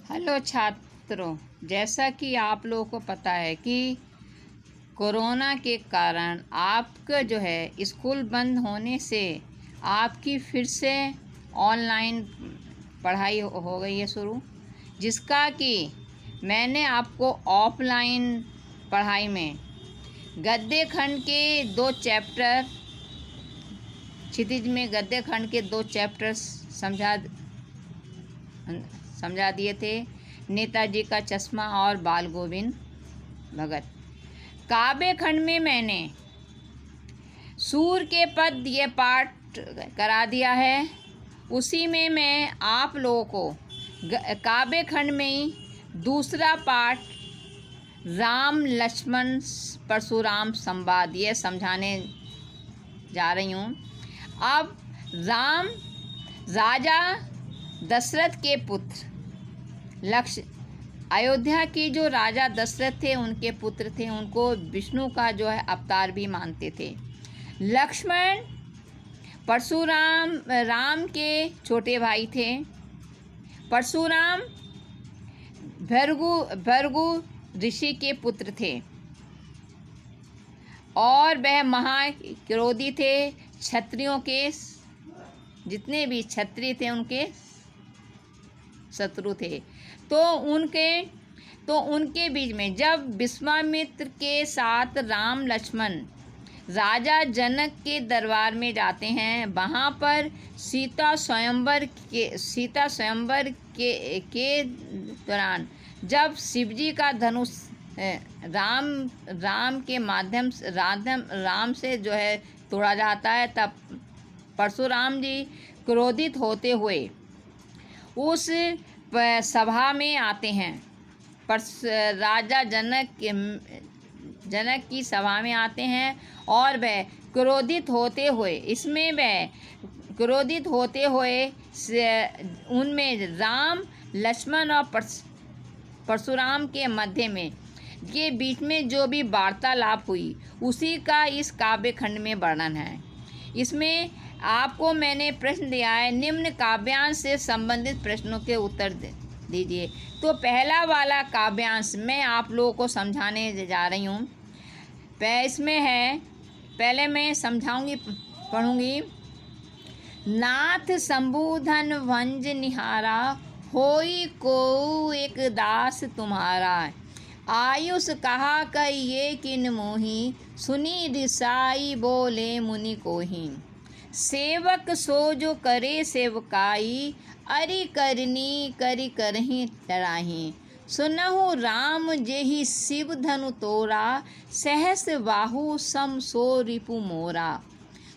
Hello छात्रों, जैसा कि आप लोगों को पता है कि कोरोना के कारण आपका जो है स्कूल बंद होने से आपकी फिर से ऑनलाइन पढ़ाई हो गई है शुरू, जिसका कि मैंने आपको ऑफलाइन पढ़ाई में गद्य खंड के 2 चैप्टर क्षितिज में गद्य खंड के 2 चैप्टर्स समझा दिए थे, नेताजी का चश्मा और बाल गोविंद भगत। काव्य खंड में मैंने सूर के पद ये पाठ करा दिया है। उसी में मैं आप लोगों को काव्य खंड में दूसरा पाठ राम लक्ष्मण परशुराम संवाद ये समझाने जा रही हूँ। अब राम राजा दशरथ के पुत्र अयोध्या की जो राजा दशरथ थे उनके पुत्र थे, उनको विष्णु का जो है अवतार भी मानते थे। लक्ष्मण परशुराम राम के छोटे भाई थे। परशुराम भृगु ऋषि के पुत्र थे और वह महाक्रोधी थे। क्षत्रियों के जितने भी क्षत्रिय थे उनके शत्रु थे। तो उनके बीच में जब विश्वामित्र के साथ राम लक्ष्मण राजा जनक के दरबार में जाते हैं, वहाँ पर सीता स्वयंवर के दौरान जब शिवजी का धनुष राम के माध्यम से राम से जो है तोड़ा जाता है, तब परशुराम जी क्रोधित होते हुए उस सभा में आते हैं। राजा जनक की सभा में आते हैं और वह क्रोधित होते हुए उनमें राम लक्ष्मण और परशुराम के मध्य में के बीच में जो भी वार्तालाप हुई उसी का इस काव्य खंड में वर्णन है। इसमें आपको मैंने प्रश्न दिया है, निम्न काव्यांश से संबंधित प्रश्नों के उत्तर दीजिए। तो पहला वाला काव्यांश मैं आप लोगों को समझाने जा रही हूँ। इसमें है, पहले मैं समझाऊंगी, पढ़ूंगी। नाथ संबोधन वंज निहारा, होई को एक दास तुम्हारा। आयुष कहा कई ये किन मोही, सुनी रिसाई बोले मुनि कोही। सेवक सो जो करे सेवकाई, अरि करनी करि करही टराही। सुनहु राम जेहि शिव धनु तोरा, सहस बाहु सम सो रिपु मोरा।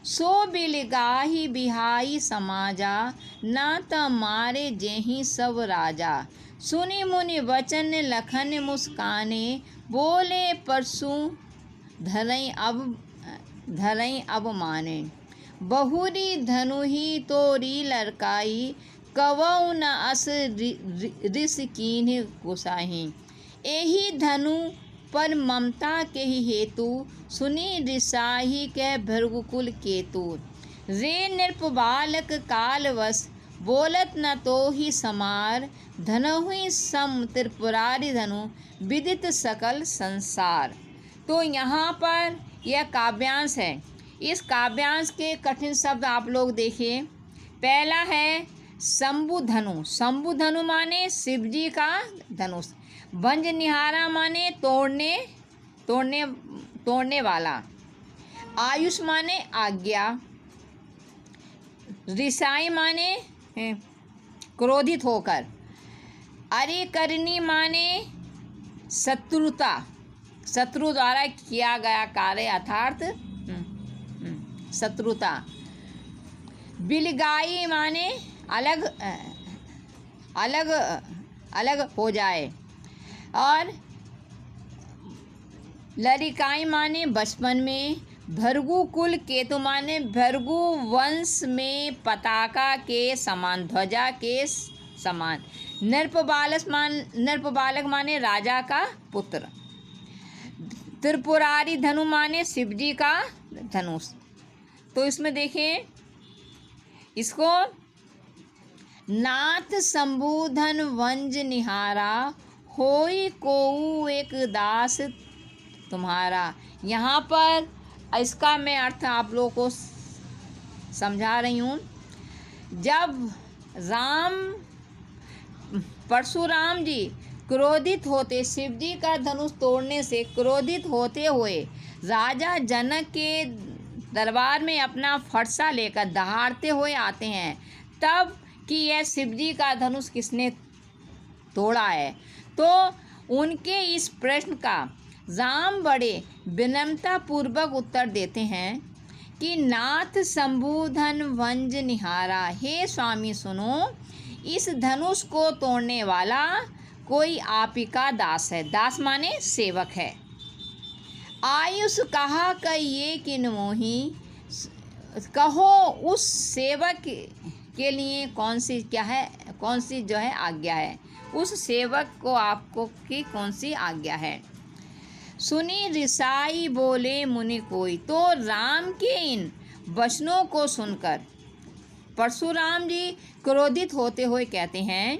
सो बिलगाही बिहाई समाजा, ना त मारे जेहि सब राजा। सुनि मुनि वचन लखन मुस्काने, बोले परसु धरई अब माने। बहुरी धनु ही तोरी लड़काई, कवौ न अस रिस कीन्ह गोसाही। एही धनु पर ममता के हेतु, सुनी रिसाही के भृगुकुल केतु। रे नृप बालक कालवश, बोलत न तो ही समार। धनहुई सम त्रिपुरारी धनु, विदित सकल संसार। तो यहाँ पर यह काव्यांश है। इस काव्यांश के कठिन शब्द आप लोग देखिए। पहला है शंभु धनु। शंभु धनु माने शिवजी का धनुष। वंज निहारा माने तोड़ने वाला। आयुष माने आज्ञा। रिसाई माने क्रोधित होकर। अरे करनी माने शत्रुता, शत्रु द्वारा किया गया कार्य अर्थात शत्रुता। बिलगाई माने अलग हो जाए। और लरिकाई माने बचपन में। भृगु कुल केतु माने भृगु वंश में पताका के समान, ध्वजा के समान। नृप बालक माने राजा का पुत्र। त्रिपुरारी धनु माने शिवजी का धनुष। तो इसमें देखें, इसको नाथ संबोधन वंज निहारा, होई कोऊ एक दास तुम्हारा। यहाँ पर इसका मैं अर्थ आप लोगों को समझा रही हूँ। जब परशुराम जी क्रोधित होते, शिव जी का धनुष तोड़ने से क्रोधित होते हुए राजा जनक के दरबार में अपना फरसा लेकर दहाड़ते हुए आते हैं, तब कि यह शिव जी का धनुष किसने तोड़ा है, तो उनके इस प्रश्न का राम बड़े विनम्रता पूर्वक उत्तर देते हैं कि नाथ संबोधन वंज निहारा, हे स्वामी सुनो, इस धनुष को तोड़ने वाला कोई आप ही का दास है। दास माने सेवक है। आयुष कहा कहिए किन मोही, कहो उस सेवक के लिए कौन सी जो है आज्ञा है, उस सेवक को आपको की कौन सी आज्ञा है। सुनी रिसाई बोले मुनि कोई, तो राम के इन वचनों को सुनकर परशुराम जी क्रोधित होते हुए कहते हैं,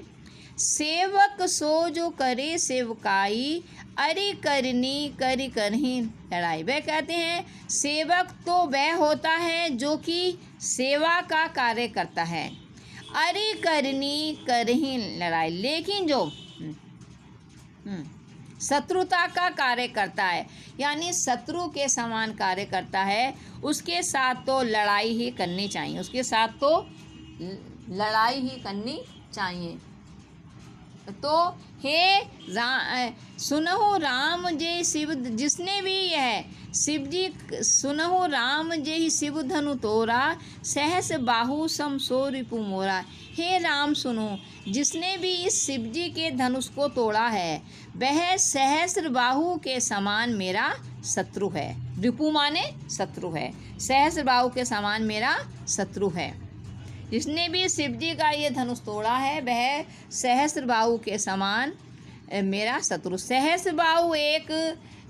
सेवक सो जो करे सेवकाई, अरे करनी करी करही लड़ाई। वह कहते हैं सेवक तो वह होता है जो कि सेवा का कार्य करता है, अरे करनी करही लड़ाई, लेकिन जो शत्रुता का कार्य करता है, यानी शत्रु के समान कार्य करता है, उसके साथ तो लड़ाई ही करनी चाहिए, उसके साथ तो लड़ाई ही करनी चाहिए। तो हे सुनहु राम जय शिव, जिसने भी यह शिव जी सुनहु राम जय शिव धनु तोरा, सहस बाहु सम सो रिपु मोरा। हे राम सुनो, जिसने भी इस शिव जी के धनुष को तोड़ा है, वह सहस्र बाहु के समान मेरा शत्रु है। रिपु माने शत्रु है, सहस्र बाहु के समान मेरा शत्रु है। जिसने भी शिव जी का ये धनुष तोड़ा है, वह सहस्र बाहु के समान मेरा शत्रु। सहस्र बाहु एक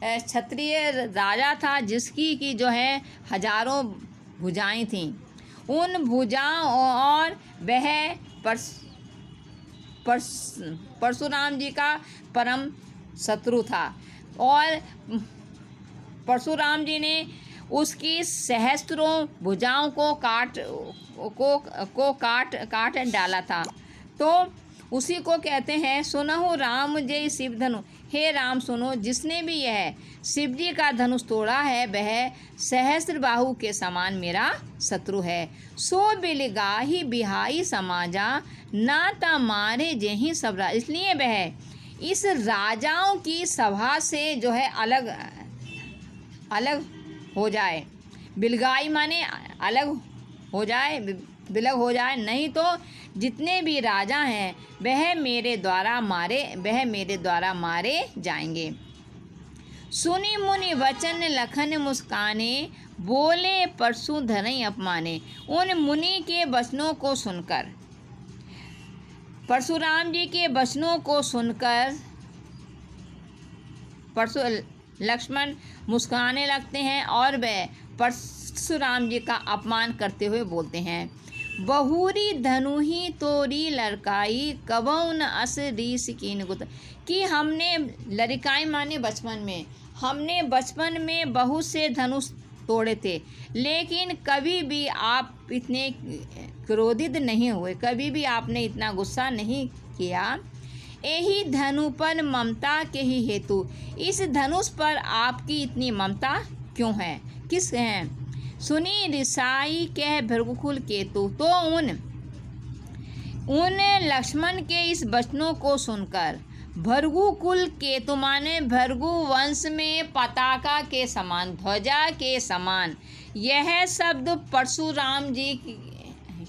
क्षत्रिय राजा था, जिसकी की जो है हजारों भुजाएं थीं। उन भुजाओं और वह परशुराम जी का परम शत्रु था, और परशुराम जी ने उसकी सहस्त्रों भुजाओं को काट डाला था। तो उसी को कहते हैं सुनहु राम जय शिव धनु। हे राम सुनो, जिसने भी यह शिव जी का धनुष तोड़ा है, वह सहस्र बाहु के समान मेरा शत्रु है। सो बिलगाही बिहाई समाजा, ना ता मारे जेहि सबरा। इसलिए वह इस राजाओं की सभा से जो है अलग हो जाए। बिलगाई माने अलग हो जाए, विलग हो जाए, नहीं तो जितने भी राजा हैं वह मेरे द्वारा मारे जाएंगे। सुनी मुनि वचन लखन मुस्काने, बोले परशु धरई अपमाने। उन मुनि के वचनों को सुनकर, परशुराम जी के वचनों को सुनकर लक्ष्मण मुस्कुराने लगते हैं और वह परशुराम जी का अपमान करते हुए बोलते हैं, बहुरी धनुही तोरी लड़काई, कबौ न अस रीस कीन गुत। कि हमने लड़काई माने हमने बचपन में बहुत से धनुष तोड़े थे, लेकिन कभी भी आप इतने क्रोधित नहीं हुए, कभी भी आपने इतना गुस्सा नहीं किया। यही धनु पर ममता के ही हेतु, इस धनुष पर आपकी इतनी ममता क्यों है, किस हैं। सुनी रिसाई कह भृगुकुल केतु। तो उन लक्ष्मण के इस वचनों को सुनकर भृगुकुल केतु माने भृगु वंश में पताका के समान, ध्वजा के समान, यह शब्द परशुराम जी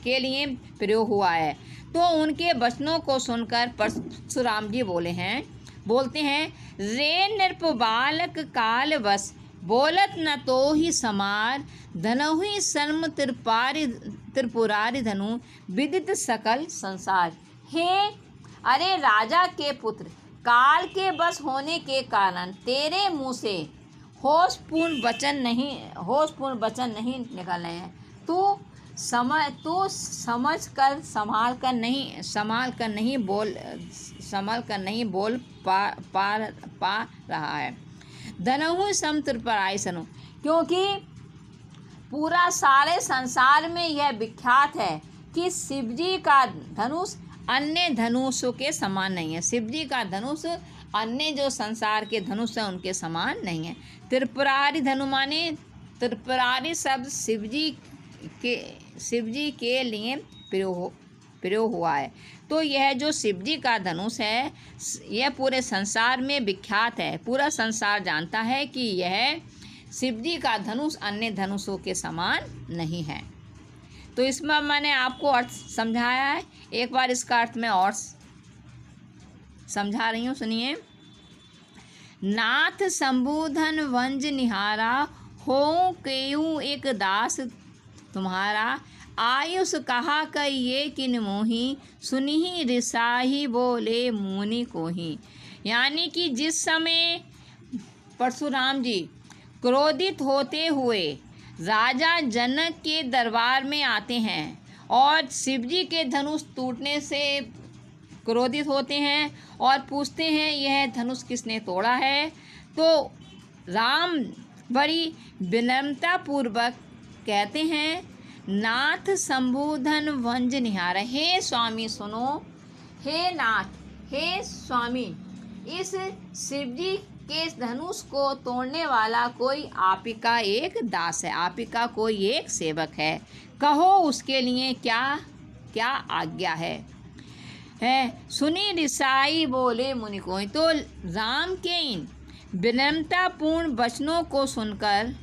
के लिए प्रयोग हुआ है। तो उनके वचनों को सुनकर परशुराम जी बोलते हैं, रे नृप बालक काल बस, बोलत न तो ही समार, धनुहि शर्म त्रिपुरारि धनु, विदित सकल संसार। हे अरे राजा के पुत्र, काल के बस होने के कारण तेरे मुँह से होशपूर्ण वचन नहीं निकल रहे हैं। तू समझ कर संभाल कर नहीं बोल पा रहा है। धनहु सम त्रिपुरारी सनु, क्योंकि पूरा सारे संसार में यह विख्यात है कि शिवजी का धनुष अन्य धनुषों के समान नहीं है। शिवजी का धनुष अन्य जो संसार के धनुष हैं उनके समान नहीं है। त्रिपुरारी धनु माने त्रिपुरारी शब्द शिवजी के लिए प्रयोग हुआ है। तो यह जो शिवजी का धनुष है यह पूरे संसार में विख्यात है। पूरा संसार जानता है कि यह शिवजी का धनुष अन्य धनुषों के समान नहीं है। तो इसमें मैंने आपको अर्थ समझाया है। एक बार इसका अर्थ मैं और समझा रही हूँ, सुनिए। नाथ संबोधन वंज निहारा, हो केयू एक दास तुम्हारा, आयुष कहा कई ये किन मोही, सुनिहि रिसाही बोले मुनि कोही। यानी कि जिस समय परशुराम जी क्रोधित होते हुए राजा जनक के दरबार में आते हैं और शिवजी के धनुष टूटने से क्रोधित होते हैं और पूछते हैं यह धनुष किसने तोड़ा है, तो राम बड़ी विनम्रता पूर्वक कहते हैं, नाथ संबोधन वंज निहार, हे स्वामी सुनो, हे नाथ, हे स्वामी, इस शिवजी के धनुष को तोड़ने वाला कोई आप ही का एक दास है, आप ही का कोई एक सेवक है, कहो उसके लिए क्या क्या आज्ञा है। सुनी रिसाई बोले मुनि कोई। तो राम के इन विनम्रतापूर्ण वचनों को सुनकर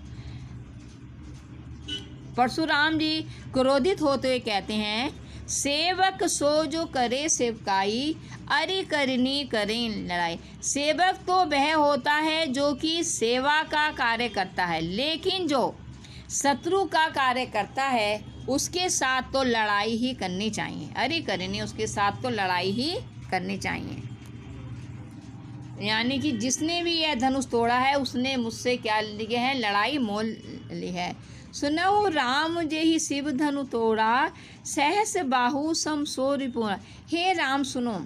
परशुराम जी क्रोधित होते हुए कहते हैं, सेवक सो जो करे सेवकाई, अरि करनी करें लड़ाई। सेवक तो वह होता है जो कि सेवा का कार्य करता है, लेकिन जो शत्रु का कार्य करता है उसके साथ तो लड़ाई ही करनी चाहिए। अरि करनी, उसके साथ तो लड़ाई ही करनी चाहिए। यानी कि जिसने भी यह धनुष तोड़ा है उसने मुझसे क्या लिया है, लड़ाई मोल ली है। सुनहु राम जेहि शिव धनु तोड़ा, सहस बाहु सम सो रिपुरा। हे राम सुनो,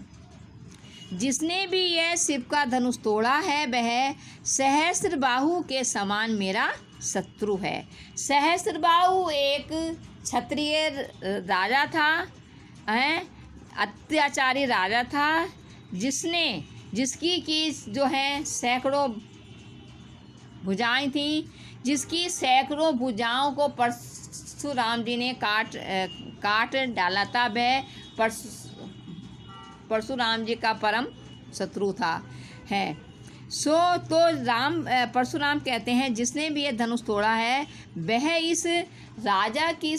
जिसने भी यह शिव का धनुष तोड़ा है वह सहस्र बाहु के समान मेरा शत्रु है। सहस्र बाहु एक क्षत्रिय राजा था, अत्याचारी राजा था, जिसकी की जो है सैकड़ों भुजाएं थीं, जिसकी सैकड़ों भुजाओं को परशुराम जी ने काट डाला था। वह परशुराम जी का परम शत्रु था है। तो परशुराम कहते हैं जिसने भी ये धनुष तोड़ा है वह इस राजा की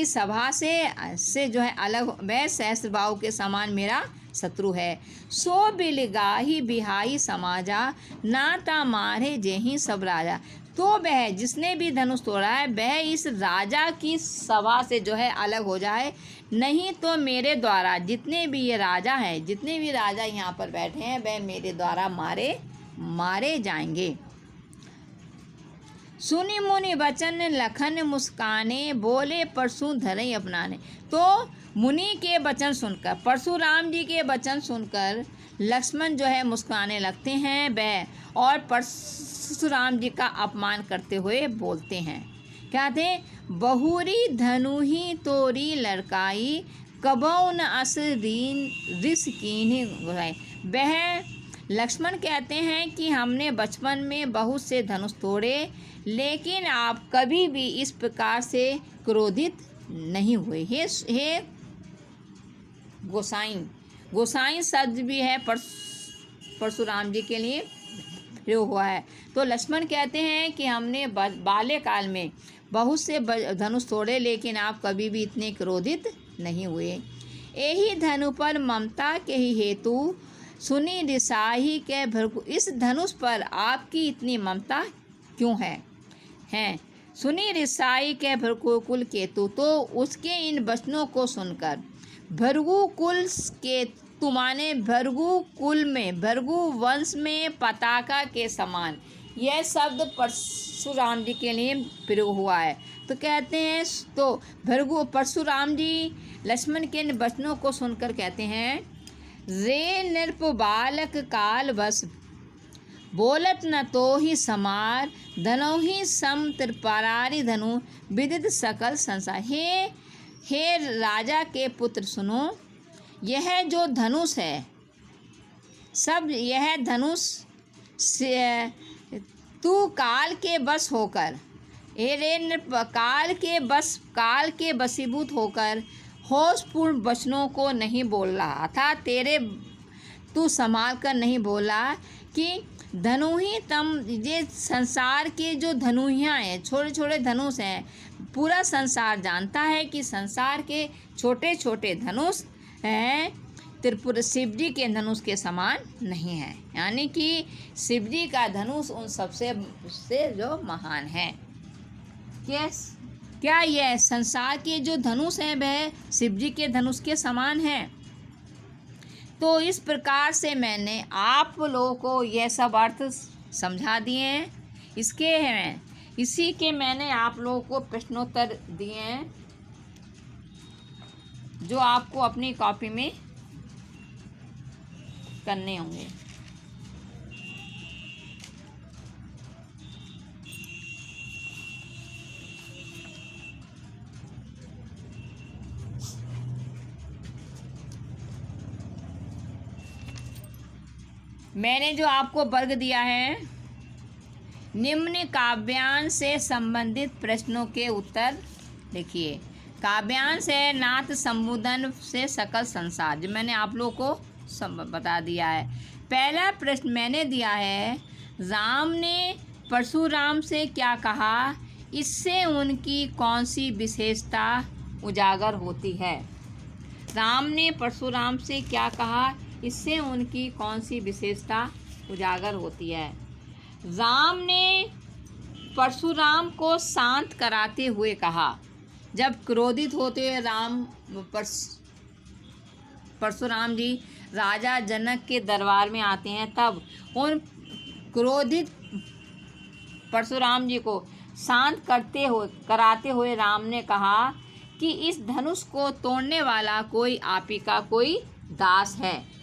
सभा से जो है अलग, वह सहस्त्रबाहु के समान मेरा शत्रु है। सो बिलगाही बिहाई समाजा, नाता मारे जेही सब राजा। तो वह जिसने भी धनुष तोड़ा है वह इस राजा की सभा से जो है अलग हो जाए, नहीं तो मेरे द्वारा जितने भी ये राजा हैं, जितने भी राजा यहाँ पर बैठे हैं वह मेरे द्वारा मारे जाएंगे। सुनी मुनि वचन लखन मुस्काने, बोले परशु धरई अपनाने। तो मुनि के वचन सुनकर, परशुराम जी के वचन सुनकर लक्ष्मण जो है मुस्कुराने लगते हैं वह, और परशुराम जी का अपमान करते हुए बोलते हैं। क्या थे, बहुरी धनु ही तोरी लड़काई, कबौ न अस रिस कीन्ही गुराई। वह लक्ष्मण कहते हैं कि हमने बचपन में बहुत से धनुष तोड़े, लेकिन आप कभी भी इस प्रकार से क्रोधित नहीं हुए। हे गोसाई शब्द भी है परशुराम जी के लिए प्रयोग हुआ है। तो लक्ष्मण कहते हैं कि हमने बाल्यकाल में बहुत से धनुष तोड़े, लेकिन आप कभी भी इतने क्रोधित नहीं हुए। यही धनु पर ममता के ही हेतु, सुनी रिसाही के भरकु। इस धनुष पर आपकी इतनी ममता क्यों है? सुनी रिसाई के भृगु कुल केतु। तो उसके इन वचनों को सुनकर भृगु कुल के तुमाने भृगु कुल में, भृगु वंश में पताका के समान, यह शब्द परशुराम जी के लिए प्रयोग हुआ है। तो कहते हैं, तो भृगु परशुराम जी लक्ष्मण के इन वचनों को सुनकर कहते हैं, रे नृप बालक काल बस बोलत न तो ही समार धनो ही सम त्रिपरारी धनु विदित सकल संसार। हे राजा के पुत्र सुनो, यह जो धनुष है सब, यह धनुष से तू काल के बस होकर, काल के वशीभूत होकर होशपूर्ण वचनों को नहीं बोल रहा था। तू संभाल कर नहीं बोला कि धनु ही तम, ये संसार के जो धनुहियाँ हैं, छोटे छोटे धनुष हैं, पूरा संसार जानता है कि संसार के छोटे छोटे धनुष हैं, त्रिपुर शिव जी के धनुष के समान नहीं है। यानी कि शिव जी का धनुष उन सबसे से जो महान है। क्या यह संसार के जो धनुष हैं वह शिव जी के धनुष के समान है? तो इस प्रकार से मैंने आप लोगों को यह सब अर्थ समझा दिए हैं। इसी के मैंने आप लोगों को प्रश्नोत्तर दिए हैं, जो आपको अपनी कॉपी में करने होंगे। मैंने जो आपको वर्ग दिया है, निम्न काव्यांश से संबंधित प्रश्नों के उत्तर लिखिए। काव्यांश है नाथ संबोधन से सकल संसार, जो मैंने आप लोगों को सब बता दिया है। पहला प्रश्न मैंने दिया है, राम ने परशुराम से क्या कहा, इससे उनकी कौन सी विशेषता उजागर होती है? राम ने परशुराम से क्या कहा, इससे उनकी कौन सी विशेषता उजागर होती है? राम ने परशुराम को शांत कराते हुए कहा। जब क्रोधित होते हुए परशुराम जी राजा जनक के दरबार में आते हैं, तब उन क्रोधित परशुराम जी को शांत कराते हुए राम ने कहा कि इस धनुष को तोड़ने वाला कोई आप ही का कोई दास है।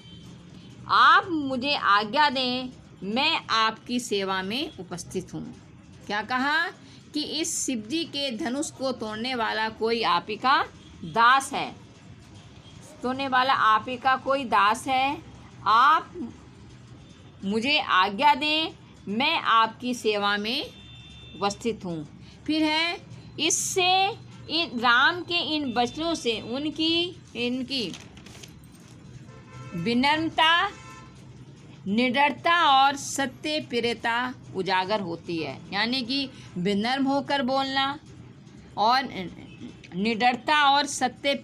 आप मुझे आज्ञा दें, मैं आपकी सेवा में उपस्थित हूँ। क्या कहा कि इस शिव जी के धनुष को तोड़ने वाला कोई आप ही का दास है, तोड़ने वाला आप ही का कोई दास है। आप मुझे आज्ञा दें, मैं आपकी सेवा में उपस्थित हूँ। फिर है, इससे राम के इन वचनों से इनकी विनम्रता, निडरता और सत्य प्रियता उजागर होती है। यानी कि विनम्र होकर बोलना और निडरता और सत्य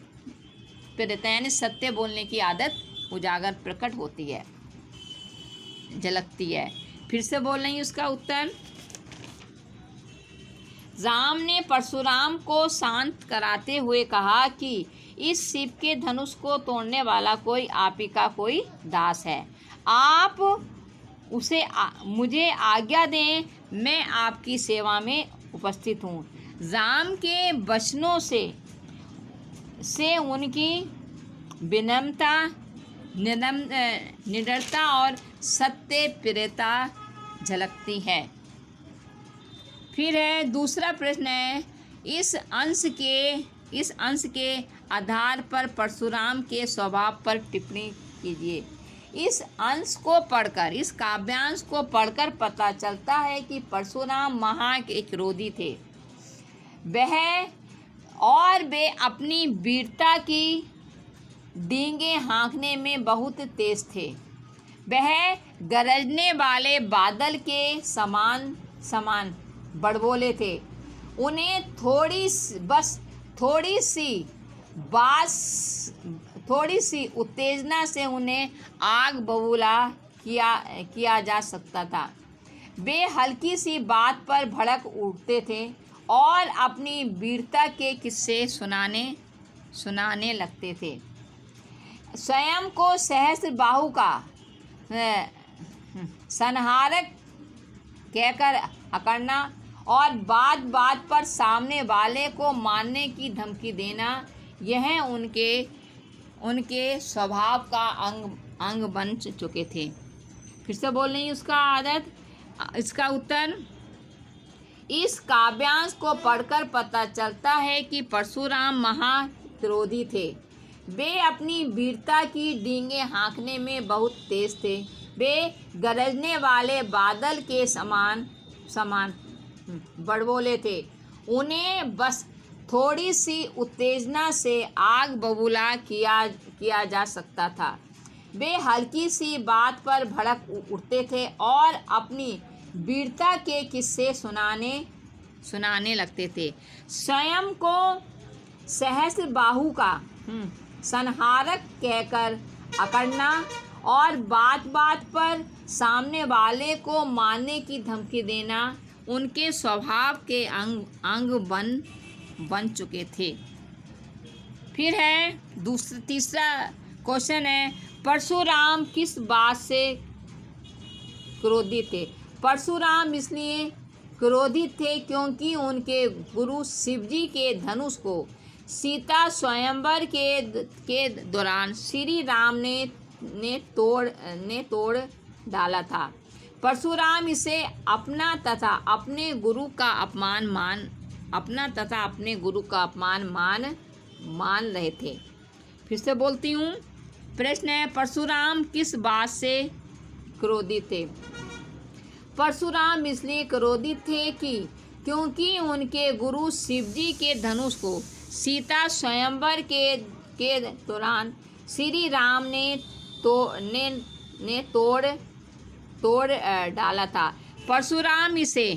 प्रियता, यानी सत्य बोलने की आदत उजागर प्रकट होती है, झलकती है। फिर से बोल रही उसका उत्तर, राम ने परशुराम को शांत कराते हुए कहा कि इस शिव के धनुष को तोड़ने वाला कोई आप ही का कोई दास है। आप मुझे आज्ञा दें, मैं आपकी सेवा में उपस्थित हूँ। राम के वचनों से उनकी विनम्रता, निडरता और सत्य प्रियता झलकती है। फिर है दूसरा प्रश्न है, इस अंश के आधार पर परशुराम के स्वभाव पर टिप्पणी कीजिए। इस अंश को पढ़कर, इस काव्यांश को पढ़कर पता चलता है कि परशुराम महा के क्रोधी थे। वे अपनी वीरता की डींगे हाँकने में बहुत तेज थे। वह गरजने वाले बादल के समान बड़बोले थे। उन्हें थोड़ी सी उत्तेजना से उन्हें आग बबूला किया जा सकता था। वे हल्की सी बात पर भड़क उठते थे और अपनी वीरता के किस्से सुनाने लगते थे। स्वयं को सहस्त्रबाहु का संहारक कहकर अकड़ना और बात बात पर सामने वाले को मारने की धमकी देना, यह उनके स्वभाव का अंग बन चुके थे। फिर से बोल रही उसका आदत। इसका उत्तर, इस काव्यांश को पढ़कर पता चलता है कि परशुराम महाक्रोधी थे। वे अपनी वीरता की डींगे हाँकने में बहुत तेज थे। वे गरजने वाले बादल के समान बड़बोले थे। उन्हें बस थोड़ी सी उत्तेजना से आग बबूला किया जा सकता था। वे हल्की सी बात पर भड़क उठते थे और अपनी वीरता के किस्से सुनाने लगते थे। स्वयं को सहस्त्रबाहु का संहारक कहकर अकड़ना और बात बात पर सामने वाले को मारने की धमकी देना उनके स्वभाव के अंग बन चुके थे। फिर है तीसरा क्वेश्चन है, परशुराम किस बात से क्रोधित थे? परशुराम इसलिए क्रोधित थे क्योंकि उनके गुरु शिवजी के धनुष को सीता स्वयंवर के दौरान श्री राम ने तोड़ डाला था। परशुराम इसे अपना तथा अपने गुरु का अपमान मान रहे थे। फिर से बोलती हूँ, प्रश्न है, परशुराम किस बात से क्रोधित थे? परशुराम इसलिए क्रोधित थे क्योंकि उनके गुरु शिवजी के धनुष को सीता स्वयंवर के दौरान श्री राम ने तोड़ डाला था। परशुराम इसे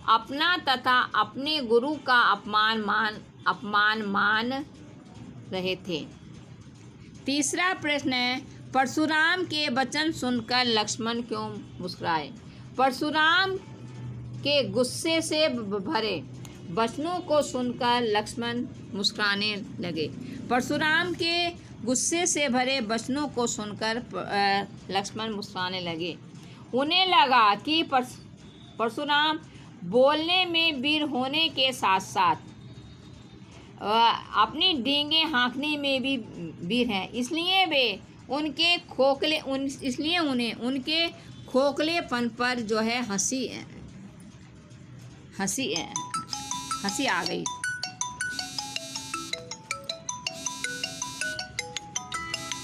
अपना तथा अपने गुरु का अपमान मान रहे थे। तीसरा प्रश्न है, परशुराम के वचन सुनकर लक्ष्मण क्यों मुस्कुराए? परशुराम के गुस्से से भरे वचनों को सुनकर लक्ष्मण मुस्कुराने लगे। परशुराम के गुस्से से भरे वचनों को सुनकर लक्ष्मण मुस्कुराने लगे। उन्हें लगा कि परशुराम बोलने में वीर होने के साथ साथ अपनी डींगे हाँकने में भी वीर हैं। इसलिए उन्हें उनके खोखलेपन पर जो है हंसी आ गई।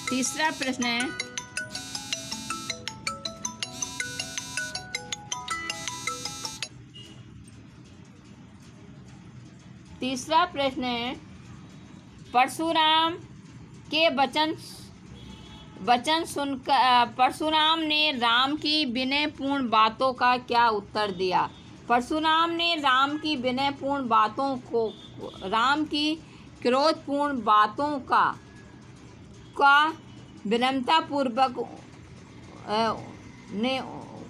तीसरा प्रश्न है, परशुराम के वचन सुनकर परशुराम ने राम की विनयपूर्ण बातों का क्या उत्तर दिया? परशुराम ने राम की विनयपूर्ण बातों को राम की क्रोधपूर्ण बातों का विनम्रतापूर्वक ने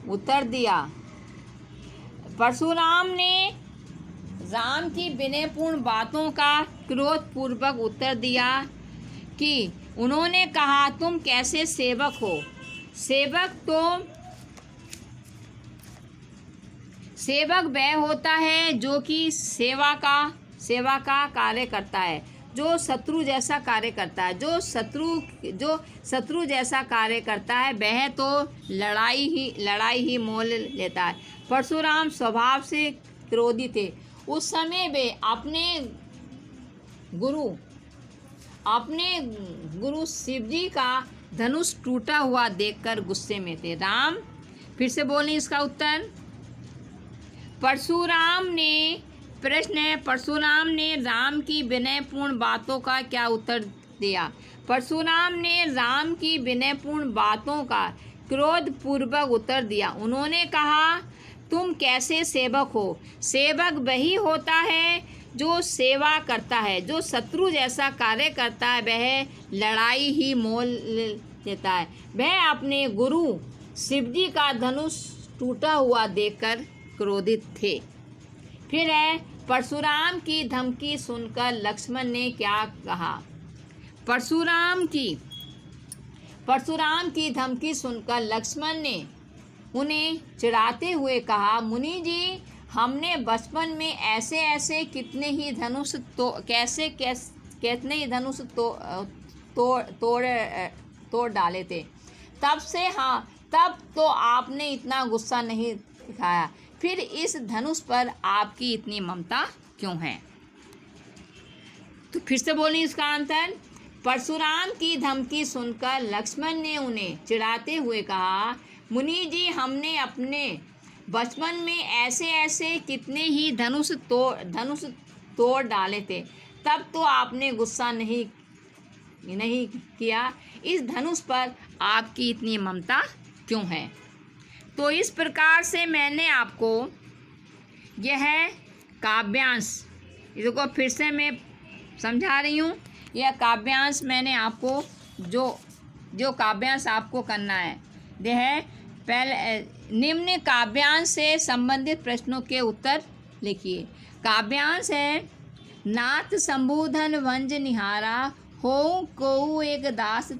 उत्तर दिया। परशुराम ने राम की विनयपूर्ण बातों का क्रोधपूर्वक उत्तर दिया कि उन्होंने कहा, तुम कैसे सेवक हो? सेवक वह होता है जो कि सेवा का कार्य करता है, जो शत्रु जैसा कार्य करता है। जो शत्रु जैसा कार्य करता है वह तो लड़ाई ही मोल लेता है। परशुराम स्वभाव से क्रोधी थे। उस समय वे अपने गुरु शिवजी का धनुष टूटा हुआ देखकर गुस्से में थे। राम, फिर से बोलें इसका उत्तर। परशुराम ने राम की विनयपूर्ण बातों का क्या उत्तर दिया? परशुराम ने राम की विनयपूर्ण बातों का क्रोधपूर्वक उत्तर दिया। उन्होंने कहा, तुम कैसे सेवक हो? सेवक वही होता है जो सेवा करता है। जो शत्रु जैसा कार्य करता है वह लड़ाई ही मोल लेता है। वह अपने गुरु शिवजी का धनुष टूटा हुआ देखकर क्रोधित थे। फिर है, परशुराम की धमकी सुनकर लक्ष्मण ने क्या कहा? परशुराम की धमकी सुनकर लक्ष्मण ने उन्हें चिढ़ाते हुए कहा, मुनि जी, हमने बचपन में ऐसे ऐसे कितने ही धनुष तो कितने ही धनुष तोड़ डाले थे। तब से हाँ, तब तो आपने इतना गुस्सा नहीं दिखाया, फिर इस धनुष पर आपकी इतनी ममता क्यों है? तो फिर से बोलिए इसका आंसर। परशुराम की धमकी सुनकर लक्ष्मण ने उन्हें चिढ़ाते हुए कहा, मुनि जी, हमने अपने बचपन में ऐसे ऐसे कितने ही धनुष तोड़ डाले थे, तब तो आपने गुस्सा नहीं किया, इस धनुष पर आपकी इतनी ममता क्यों है? तो इस प्रकार से मैंने आपको यह काव्यांश, इसको फिर से मैं समझा रही हूँ। यह काव्यांश मैंने आपको जो काव्यांश आपको करना है यह पहले निम्न काव्यांश से संबंधित प्रश्नों के उत्तर लिखिए। काव्यांश है, नाथ संबोधन वंज निहारा, हो को एक दास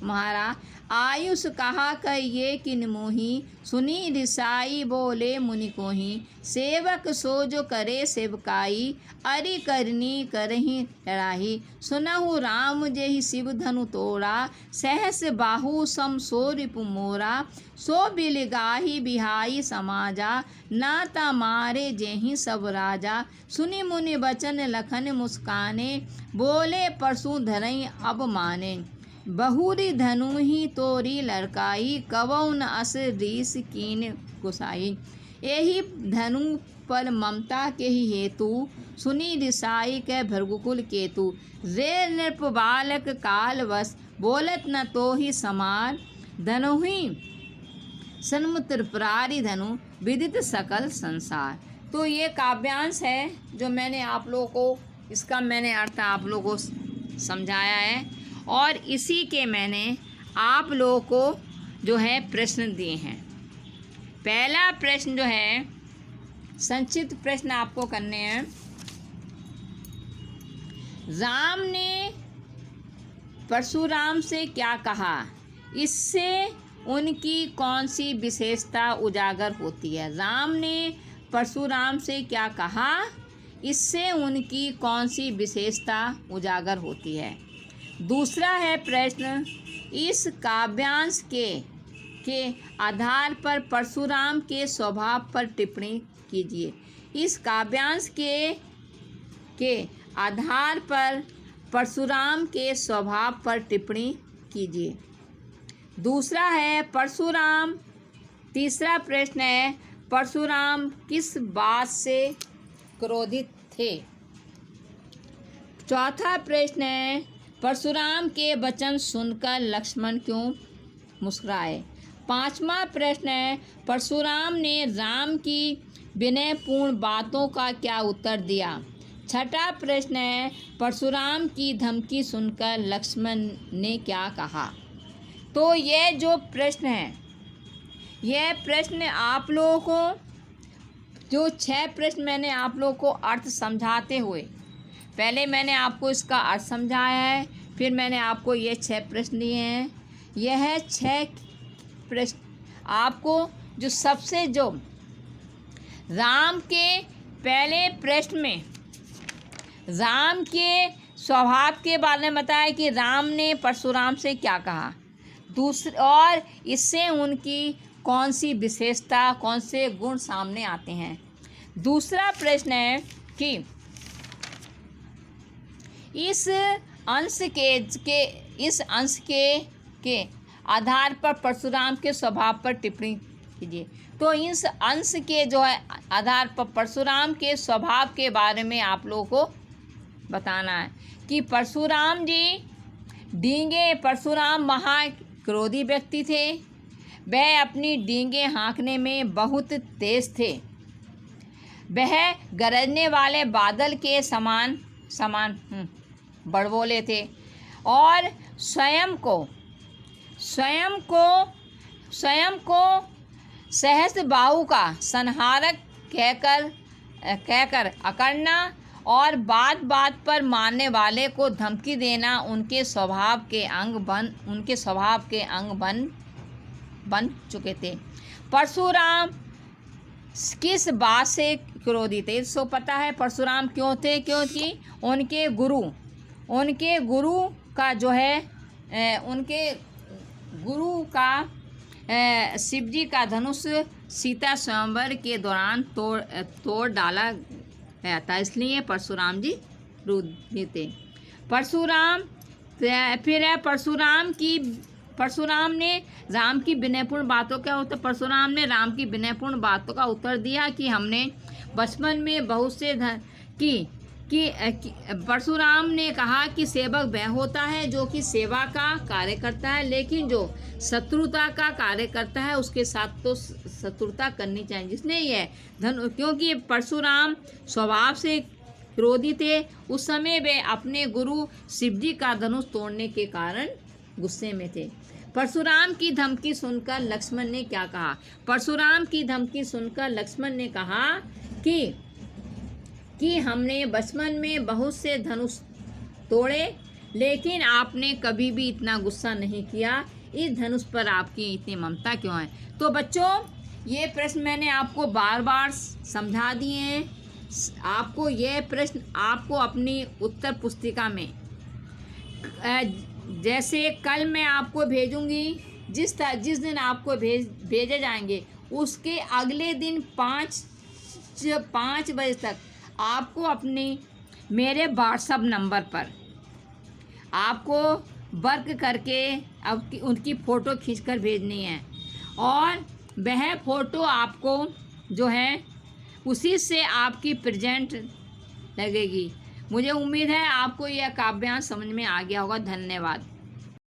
म्हारा, आयुष कहा कह ये किन मोही, सुनी रिसाई बोले मुनि कोही, सेवक सो जो करे सेवकाई, अरि करनी करही लड़ाही, सुनहु राम जेहि शिव धनु तोड़ा, सहस बाहु सम सो रिपु मोरा, सो बिलगाही बिहाई समाजा, नाता मारे जेहि सब राजा, सुनि मुनि बचन लखन मुस्काने, बोले परशु धरई अब माने, बहुरी धनु ही तोरी लड़काई, कवौ न अस रीस कीन गुसाई, यही धनु पर ममता के ही हेतु, सुनी रिसाई के भृगुकुल केतु, रे नृप बालक कालवश, बोलत न तो ही समार, धनु ही सन्मुख त्रिपुरारी धनु, विदित सकल संसार। तो ये काव्यांश है जो मैंने आप लोगों को, इसका मैंने अर्थ आप लोगों को समझाया है, और इसी के मैंने आप लोगों को जो है प्रश्न दिए हैं। पहला प्रश्न जो है, संक्षिप्त प्रश्न आपको करने हैं। राम ने परशुराम से क्या कहा, इससे उनकी कौन सी विशेषता उजागर होती है? राम ने परशुराम से क्या कहा, इससे उनकी कौन सी विशेषता उजागर होती है? दूसरा है प्रश्न, इस काव्यांश के आधार पर परशुराम के स्वभाव पर टिप्पणी कीजिए। इस काव्यांश के आधार पर परशुराम के स्वभाव पर टिप्पणी कीजिए। दूसरा है परशुराम, तीसरा प्रश्न है, परशुराम किस बात से क्रोधित थे? चौथा प्रश्न है, परशुराम के वचन सुनकर लक्ष्मण क्यों मुस्कुराए? पांचवा प्रश्न है, परशुराम ने राम की विनयपूर्ण बातों का क्या उत्तर दिया? छठा प्रश्न है, परशुराम की धमकी सुनकर लक्ष्मण ने क्या कहा? तो ये जो प्रश्न है, यह प्रश्न आप लोगों को, जो 6 प्रश्न मैंने आप लोगों को अर्थ समझाते हुए, पहले मैंने आपको इसका अर्थ समझाया है, फिर मैंने आपको ये 6 प्रश्न दिए हैं। यह 6 प्रश्न आपको जो सबसे जो राम के पहले प्रश्न में राम के स्वभाव के बारे में बताया कि राम ने परशुराम से क्या कहा, दूसरे और इससे उनकी कौन सी विशेषता, कौन से गुण सामने आते हैं। दूसरा प्रश्न है कि इस अंश के आधार पर परशुराम के स्वभाव पर टिप्पणी कीजिए। तो इस अंश के जो है आधार पर परशुराम के स्वभाव के बारे में आप लोगों को बताना है कि परशुराम महा क्रोधी व्यक्ति थे। वह अपनी डींगे हाँकने में बहुत तेज थे। वह गरजने वाले बादल के समान बड़बोले थे और स्वयं को सहस्त्र बाहु का संहारक कहकर अकड़ना और बात बात पर मारने वाले को धमकी देना उनके स्वभाव के अंग बन चुके थे। किस बात से क्रोधित थे? सो पता है परशुराम क्यों थे, क्योंकि उनके गुरु का जो है उनके गुरु का शिव जी का धनुष सीता स्वयंवर के दौरान तोड़ डाला गया था, इसलिए परशुराम जी क्रोधित थे। फिर है परशुराम ने राम की विनयपूर्ण बातों का उत्तर परशुराम ने राम की विनयपूर्ण बातों का उत्तर दिया कि हमने बचपन में बहुत से परशुराम ने कहा कि सेवक वह होता है जो कि सेवा का कार्य करता है, लेकिन जो शत्रुता का कार्य करता है उसके साथ तो शत्रुता करनी चाहिए। जिसने यह क्योंकि परशुराम स्वभाव से क्रोधी थे, उस समय वे अपने गुरु शिवजी का धनुष तोड़ने के कारण गुस्से में थे। परशुराम की धमकी सुनकर लक्ष्मण ने क्या कहा? परशुराम की धमकी सुनकर लक्ष्मण ने कहा कि हमने बचपन में बहुत से धनुष तोड़े, लेकिन आपने कभी भी इतना गुस्सा नहीं किया। इस धनुष पर आपकी इतनी ममता क्यों है? तो बच्चों, ये प्रश्न मैंने आपको बार बार समझा दिए हैं। आपको यह प्रश्न आपको अपनी उत्तर पुस्तिका में जैसे कल मैं आपको भेजूंगी, जिस दिन आपको भेजे जाएंगे उसके अगले दिन 5 बजे तक आपको अपनी मेरे व्हाट्सएप नंबर पर आपको वर्क करके अब उनकी फ़ोटो खींचकर भेजनी है, और वह फ़ोटो आपको जो है उसी से आपकी प्रेजेंट लगेगी। मुझे उम्मीद है आपको यह काव्यांश समझ में आ गया होगा। धन्यवाद।